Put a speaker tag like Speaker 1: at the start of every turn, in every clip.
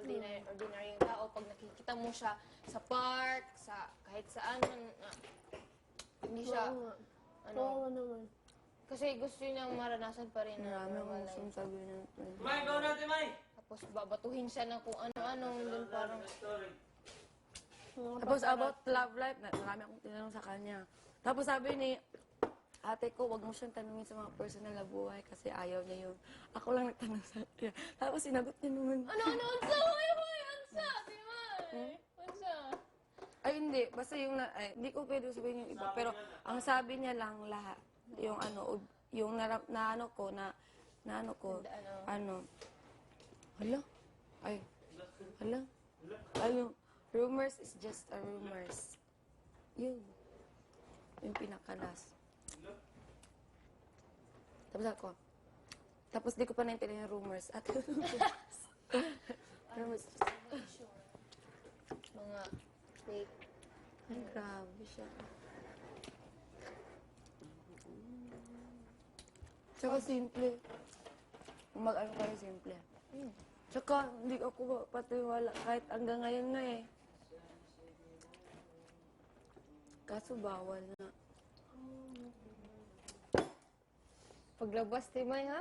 Speaker 1: ordinaryong tao, pag nakikita mo siya sa park, sa kahit saan man, hindi siya,
Speaker 2: Oo naman.
Speaker 1: kasi gusto niya maranasan pa rin na
Speaker 3: Marami akong
Speaker 1: normal
Speaker 3: gustong
Speaker 1: life.
Speaker 3: sabihin ng
Speaker 4: May, go natin, May!
Speaker 1: Tapos babatuhin siya ng kung ano-ano, dun parang,
Speaker 3: Tapos about love life, marami akong tinanong sa kanya. Tapos sabi ni ate ko, wag mo siyang tanungin sa mga personal na buhay kasi ayaw niya yun. Ako lang nagtanong sa kanya. Tapos sinagot niya naman.
Speaker 1: unsa? Unsa? Unsa?
Speaker 3: Ay, hindi. Basta yung, hindi ko pwede sabihin yung iba. Pero ang sabi niya lang lahat, yung yung rumors is just a rumors. Yun. Yung pinakalas. Tapos di ko pa naintindihan yung rumors. At rumors.
Speaker 1: Mga fake.
Speaker 3: Ay, grabe siya. Tsaka simple. Mag-ano kayo simple. Tsaka hindi ako patiwala kahit hanggang ngayon nga eh. Kaso bawal na.
Speaker 1: Paglabas, Timay, ha?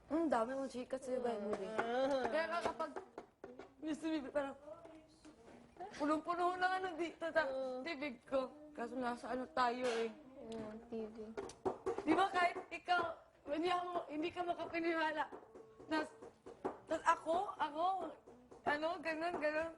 Speaker 3: Ang dami mong chika sa Bible. Kaya nga kapag gusto mo, parang punong-puno lang dito sa tibig ko. Kaso nasa tayo eh.
Speaker 1: TV.
Speaker 3: Di ba kahit ikaw, hindi ka makapiniwala. Tas ako, ganun.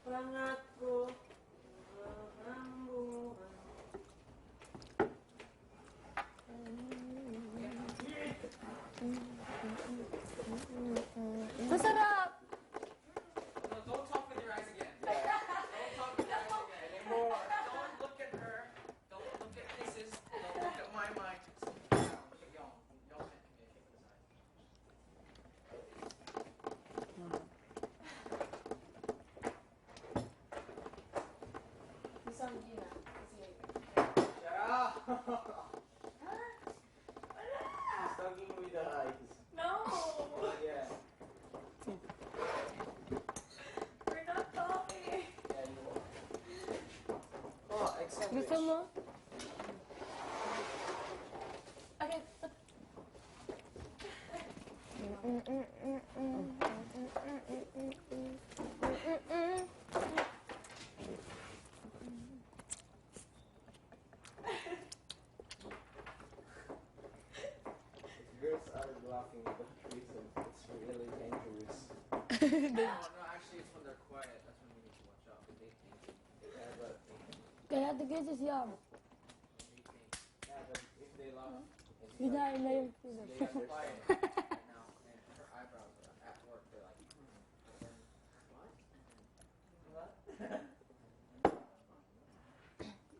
Speaker 4: Pangat ko ang buhay.
Speaker 3: Masarap!
Speaker 5: No, don't talk with your eyes again. Don't talk with your eyes again anymore. Don't look at her. Don't look at kisses. Don't look at my mind. Y'all can't communicate with his eyes. Shut up! He's talking with the eyes.
Speaker 2: No!
Speaker 5: Oh, yeah.
Speaker 2: We're not talking.
Speaker 5: Yeah, you will. Oh, except
Speaker 3: Gusto mo?
Speaker 2: Okay.
Speaker 5: girls are laughing without reason. It's really dangerous. No, actually, it's when they're quiet. That's when we need to watch out. They think. Yeah, but
Speaker 2: Kaya the kids is young.
Speaker 5: they think. Yeah, but if they laugh, it's
Speaker 2: Yun na
Speaker 5: like,
Speaker 2: na yung
Speaker 5: they are quiet right now, and her eyebrows are at work. They're like, and what?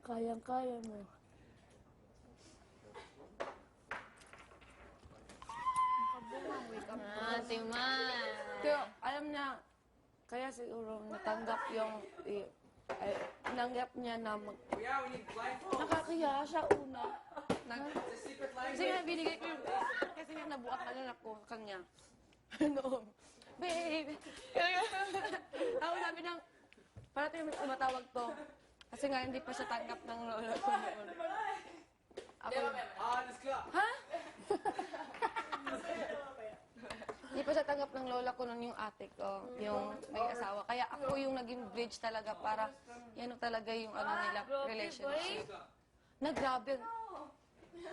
Speaker 2: Kayang-kaya mo.
Speaker 1: Timay.
Speaker 3: Pero alam niya, kaya siguro natanggap nanggap niya na
Speaker 5: Yeah, we need blindfolds.
Speaker 3: nakakaya siya una.
Speaker 5: It's a secret
Speaker 3: Kasi
Speaker 5: language.
Speaker 3: nga binigay ko yung, kasi nga nabuak ka na ako kanya. Noon. Babe! Ako sabi ng, parating may tumatawag to. Kasi nga hindi pa siya tanggap ng lola ko noon. Ako,
Speaker 5: Let's go.
Speaker 3: ha? Hindi pa siya tanggap ng lola ko noon yung ate ko, yung may asawa. Kaya ako yung naging bridge talaga para, yan talaga yung ano nila, relationship. Na grabe.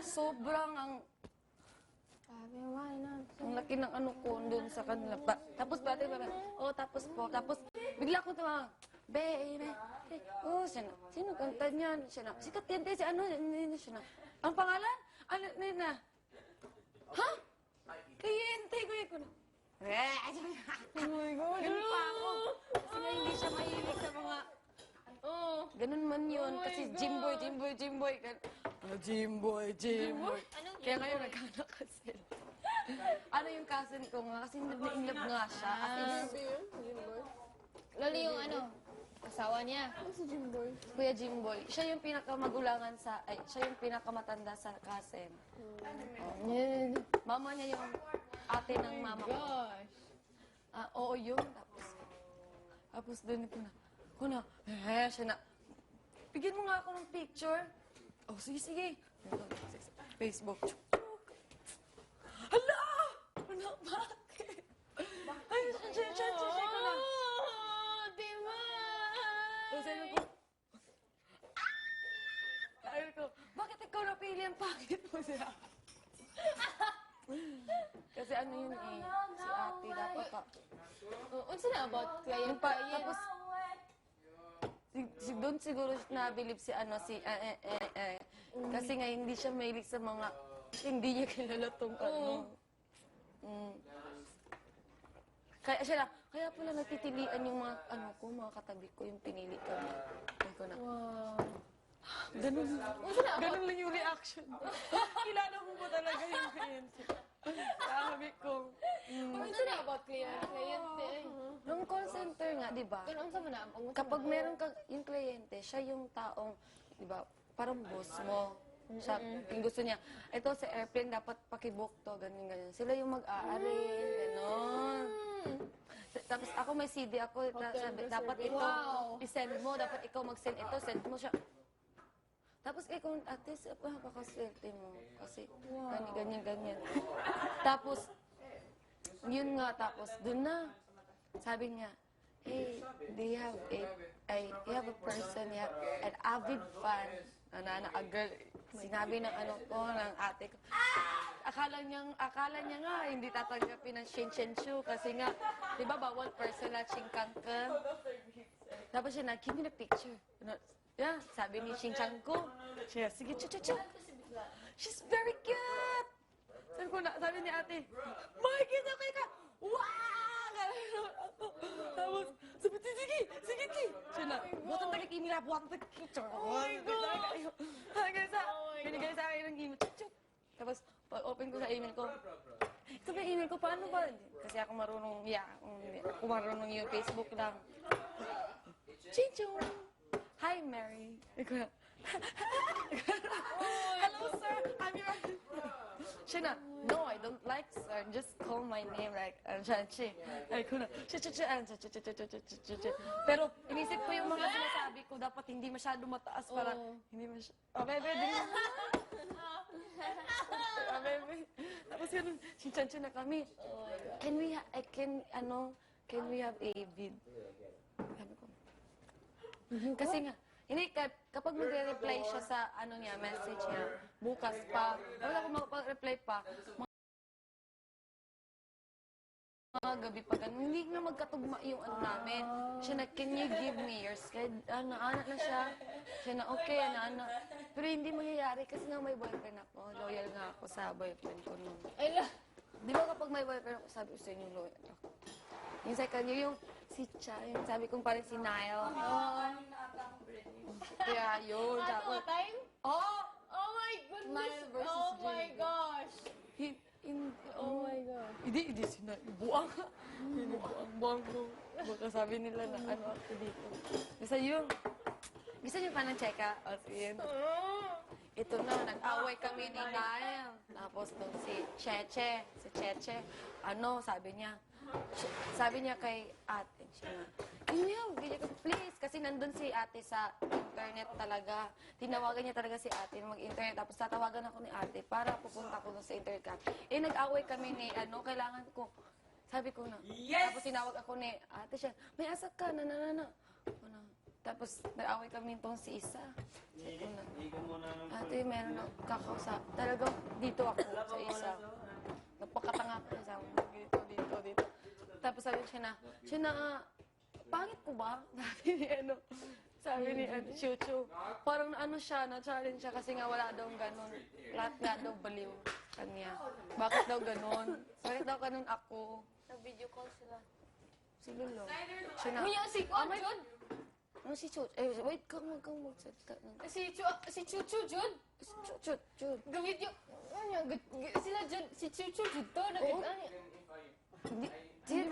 Speaker 3: Sobrang ang
Speaker 1: Sabi, why not?
Speaker 3: ang laki ng ano ko doon sa kanila. Tapos pati ba, tapos bigla ko tumawag, baby, siya na. Sino kanta niyan? Siya na. Sikat kanta si ano, siya na. Ang pangalan? Ano, na? Ha? Kaya hintay ko yun. Oh my God. Ganun pa ako. Kasi nga hindi siya mahilig sa mga, ganun man yun. Kasi Jimboy. Jimboy. Kaya ngayon nagkaanak ka sila. Ano yung cousin ko nga? Kasi in love nga siya.
Speaker 1: Lalo yung ano, Asawa niya.
Speaker 2: Si Jimboy.
Speaker 3: Kuya Jimboy. Siya yung pinakamagulangan siya yung pinakamatanda sa kasen.
Speaker 1: Yan.
Speaker 3: Mama niya yung ate ng mama ko.
Speaker 1: Gosh.
Speaker 3: Oo, yun. Tapos doon ko na, siya na, bigyan mo nga ako ng picture. Oh, sige, sige. Facebook. Hala! Ano, bakit? Ay, siya ko na.
Speaker 1: Diba?
Speaker 3: Tapos sabi ko, sabi ko, bakit ikaw napili ang pangit mo siya? Kasi ano yun eh, si ate dapat pa.
Speaker 1: Unsa na about client?
Speaker 3: Tapos, doon siguro nabilib si kasi nga hindi siya mahilig sa mga, hindi niya kilala tong ano. Kaya siya lang, kaya pala natitilian yung mga, mga katabi ko, yung pinili ko. Sabi ko na,
Speaker 1: Wow.
Speaker 3: ganun
Speaker 1: Unsa na about?
Speaker 3: ganun lang yung reaction. Kilala mo ba talaga yung kliyente? Sabi ko,
Speaker 1: Unsa na about kliyente?
Speaker 3: nung call center nga, di ba?
Speaker 1: Ganun unsa man na?
Speaker 3: Kapag meron ka yung kliyente, siya yung taong, di ba, parang boss mo. Siya, yung gusto niya, ito sa airplane, dapat pakibook to, ganyan, ganyan. Sila yung mag-a-arrange, gano'n. Tapos ako may CD ako, dapat ito,
Speaker 1: Wow.
Speaker 3: i-send mo, dapat ikaw mag-send ito, send mo siya. Tapos ikaw, ate, napakaswerte mo. Kasi, ganyan, ganyan. Tapos, yun nga, tapos, dun na. Sabi niya, hey, do you have a person, you have an avid fan, a girl, sinabi ng ng ate ko. Akala niya nga, hindi tatanggapin ng Shinsenshu kasi nga, di ba, bawal personal chingkangkang. Tapos siya na, give me the picture. Yeah, sabi ni Shinchan ko. Siya, sige, chu. She's very cute! Sabi ni ate, makikita ko ka! Wow! Tapos, sabi, sige, ki! Siya na, buwatan tayo email, buwatan tayo picture. Oh my God! Binigay sa akin ng email, chuk. Tapos, pag-open ko sa email ko, ito ba yung email ko, paano ba? Kasi ako marunong, ako marunong yung Facebook lang. Chinchong! Hi, Mary. Hello, sir. I'm your... Siya na, no, I don't like sir. Just call my name, like, Chanchi. Ay, ko na, Pero, inisip ko yung mga sinasabi ko, dapat hindi masyado mataas para, hindi masyado, bebe, din. Bebe. Tapos yun, Chanchi na kami. Can we have a vid? Sabi ko, kasi nga, hindi, kapag magre-reply siya sa message niya, bukas pa, wala akong makapag-reply pa, mga gabi pa ganun, hindi nga magkatugma yung namin. Siya na, can you give me your schedule? Anak na siya. Siya na, okay, anak. Pero hindi mangyayari kasi nga may boyfriend ako. Loyal nga ako sa boyfriend ko noon. Di ba kapag may boyfriend ako, sabi ko sa inyo, loyal ako. Yung second year, yung si Cha, yung sabi kong parang si Niall. Kaya yun.
Speaker 1: Ano time?
Speaker 3: Oh!
Speaker 1: Oh my goodness!
Speaker 3: Niall versus
Speaker 1: Oh my
Speaker 3: Jay.
Speaker 1: gosh!
Speaker 2: Oh my God.
Speaker 3: Hindi si Niall. Buwang ko. Baka sabi nila na ano ako dito. Basta yun. Gusto niyo pa ng checka? O sige. Ito na, nag-away kami ni Niall. Tapos doon si Cheche. Sabi niya kay ate, ganyan ka, please. Kasi nandun si ate sa internet talaga. Tinawagan niya talaga si ate na mag-internet. Tapos tatawagan ako ni ate para pupunta ko dun sa internet ka. Nag-away kami ni, kailangan ko. Sabi ko na.
Speaker 4: Yes!
Speaker 3: Tapos tinawag ako ni ate siya, may asak ka, Tapos nag-away kami itong si Isa. Sabi ko na, ate, meron ako kakausap. Talagang dito ako sa Isa. Napakatanga ko sa dito. Tapos sabi siya na, pangit ko ba? Sabi ni Chuchu. Parang na-challenge siya kasi nga wala daw ganun. Lahat nga daw baliw kanya. Bakit daw ganun? Bakit daw ganun ako?
Speaker 1: Nag-video call sila.
Speaker 3: Si Lolo. Siya na,
Speaker 1: Kuya, si Jud?
Speaker 3: ano si Chuchu? Wait kang magsalita.
Speaker 1: Si Chuchu, Jud?
Speaker 3: Chuchu.
Speaker 1: Gawid yung... Sila Jud, si Chuchu, Jud to.
Speaker 3: Hindi. Sino